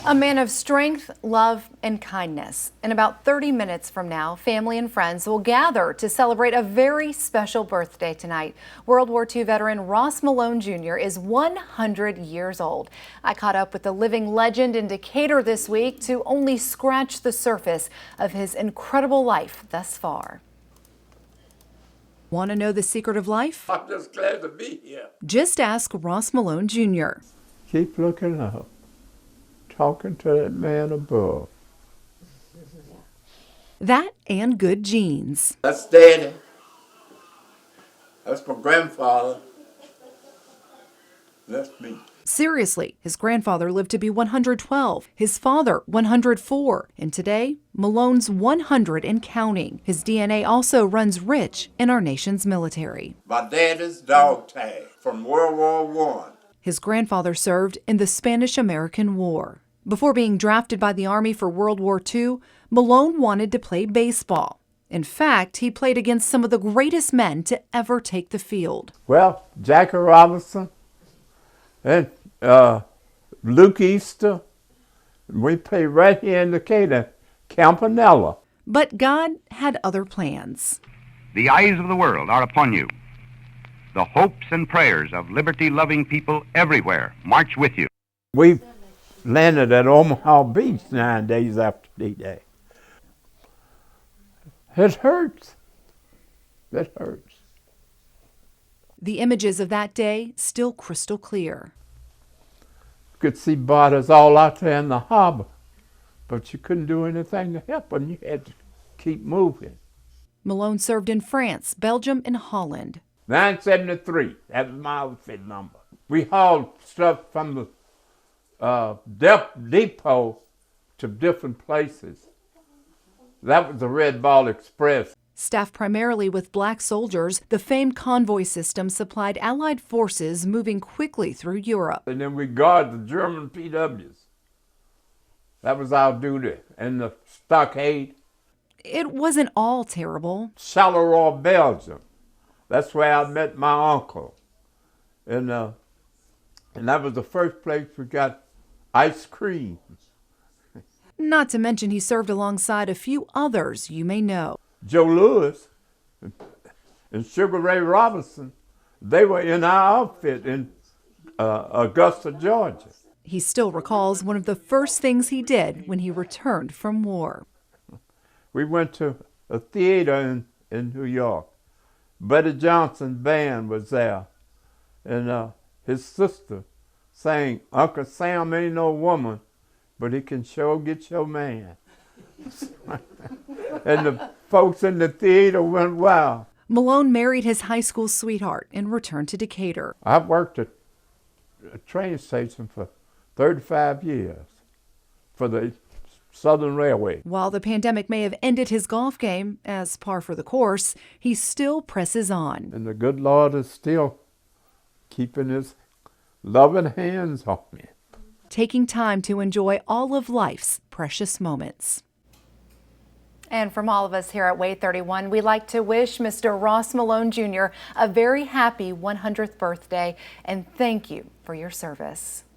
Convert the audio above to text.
A man of strength, love, and kindness. In about 30 minutes from now, family and friends will gather to celebrate a very special birthday tonight. World War II veteran Ross Malone Jr. is 100 years old. I caught up with the living legend in Decatur this week to only scratch the surface of his incredible life thus far. Want to know the secret of life? I'm just glad to be here. Just ask Ross Malone Jr. Keep looking up, talking to that man above. That and good genes. That's Daddy. That's my grandfather. That's me. Seriously, his grandfather lived to be 112, his father 104, and today, Malone's 100 and counting. His DNA also runs rich in our nation's military. My daddy's dog tag from World War I. His grandfather served in the Spanish-American War. Before being drafted by the Army for World War II, Malone wanted to play baseball. In fact, he played against some of the greatest men to ever take the field. Well, Jackie Robinson and Luke Easter. We played right here in Decatur, Campanella. But God had other plans. The eyes of the world are upon you. The hopes and prayers of liberty-loving people everywhere march with you. We landed at Omaha Beach 9 days after D-Day. It hurts. It hurts. The images of that day still crystal clear. You could see bodies all out there in the harbor, but you couldn't do anything to help them. You had to keep moving. Malone served in France, Belgium, and Holland. 973, that was my outfit number. We hauled stuff from the depot to different places. That was the Red Ball Express. Staffed primarily with black soldiers, the famed convoy system supplied Allied forces moving quickly through Europe. And then we guard the German PWs. That was our duty. And the stockade. It wasn't all terrible. Charleroi, Belgium. That's where I met my uncle. And that was the first place we got ice cream. Not to mention he served alongside a few others you may know. Joe Lewis and Sugar Ray Robinson, they were in our outfit in Augusta, Georgia. He still recalls one of the first things he did when he returned from war. We went to a theater in New York. Buddy Johnson's band was there, and his sister sang, "Uncle Sam ain't no woman, but he can sure get your man." And the folks in the theater went wild. Malone married his high school sweetheart and returned to Decatur. I worked at a train station for 35 years for the Southern Railway. While the pandemic may have ended his golf game, as par for the course, he still presses on. And the good Lord is still keeping his loving hands on me. Taking time to enjoy all of life's precious moments. And from all of us here at Way 31, we'd like to wish Mr. Ross Malone Jr. a very happy 100th birthday and thank you for your service.